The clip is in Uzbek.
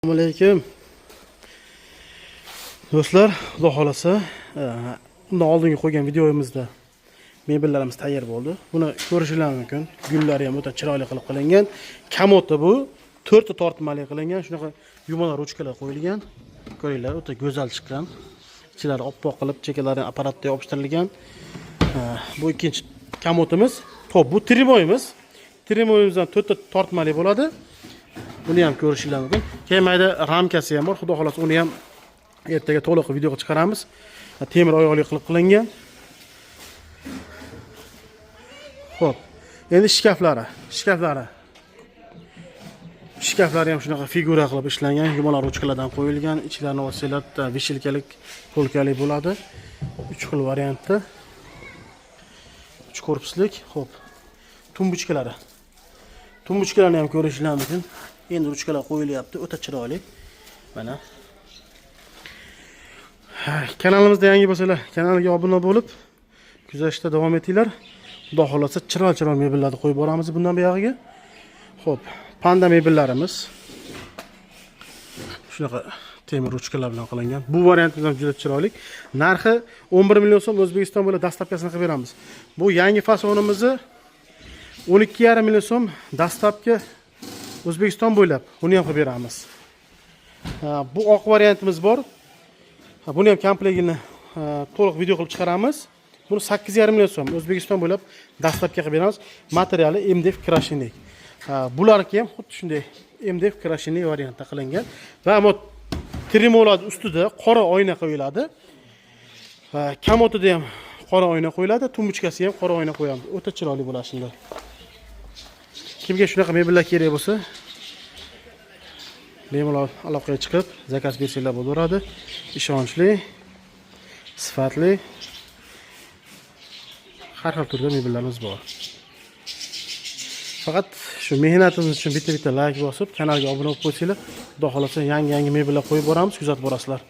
Assalomu alaykum. Do'stlar, xudo xolasa, undan oldingi qo'ygan videomizda mebellarimiz tayyor bo'ldi. Buni ko'rishingiz mumkin. Gullari ham o'ta chiroyli qilib qilingan. Kamoti bu 4 ta tortmali qilingan. Shunaqa yumaloq ruchkalar qo'yilgan. Ko'ringlar, o'ta go'zal chiqqan. Ichlari oppoq qilib, chekalari apparatda yopishtirilgan. Bu ikkinchi kamotimiz. Xo'p, bu trimoyimiz. Trimoyimizdan 4 ta tortmali bo'ladi. Buni ham ko'rishingiz mumkin. Keyin mayda ramkasi ham bor. Xudo xolasa uni ham ertaga to'liq videoga chiqaramiz. Temir oyoqli qilib qilingan. Xo'p. Endi shkaflari. Shkaflari ham shunaqa figura qilib ishlangan, yumaloq ruchkalardan qo'yilgan. Ichlarini olsanglar, vishelkalik, polkalik bo'ladi. 3 xil variantda. 3 korpuslik. Xo'p. Tumbuchkalari. Tumbuchkalarni ham ko'rishingiz mumkin. Endi ruchkalar qo'yilyapti, o'ta chiroyli. Mana. Kanalimizda yangi bo'lsalar, kanalga obuna bo'lib, kuzatishda davom etinglar. Xudo xolasa chiroyli mebellarni qo'yib boramiz bundan buyog'iga. Xo'p, panda mebellarimiz. Shunaqa temir ruchkalar bilan qilingan. Bu variantimiz ham juda chiroyli. Narxi 11 million so'm O'zbekiston bo'ylab dastavkasini qilib beramiz. Bu yangi fasonimizni 12,5 million so'm dastavka O'zbekiston bo'ylab buni ham qilib beramiz. Bu oq variantimiz bor. Buni ham komplektini to'liq video qilib chiqaramiz. Buni 8,5 million so'm O'zbekiston bo'ylab dastavka qilib beramiz. Materiali MDF krashinik. Bularga ham xuddi shunday MDF krashinik variantda qilingan va bu trimolar ustida qora oyna qo'yiladi. Kamotida ham qora oyna qo'yiladi, tumbuchkasi ham qora oyna qo'yamiz. O'ta chiroyli bo'ladi shunday. Kimga shunaqa mebellar kerak bo'lsa, bemalol aloqaga chiqib, zakaz bersanglar bo'laveradi. Ishonchli, sifatli, har xil turda mebellarimiz bor. Faqat shu mehnatimiz uchun bitta like bosib, kanalga obuna bo'lib qo'ysanglar, xudo xolasa yangi mebellar qo'yib boramiz, kuzatib borasizlar.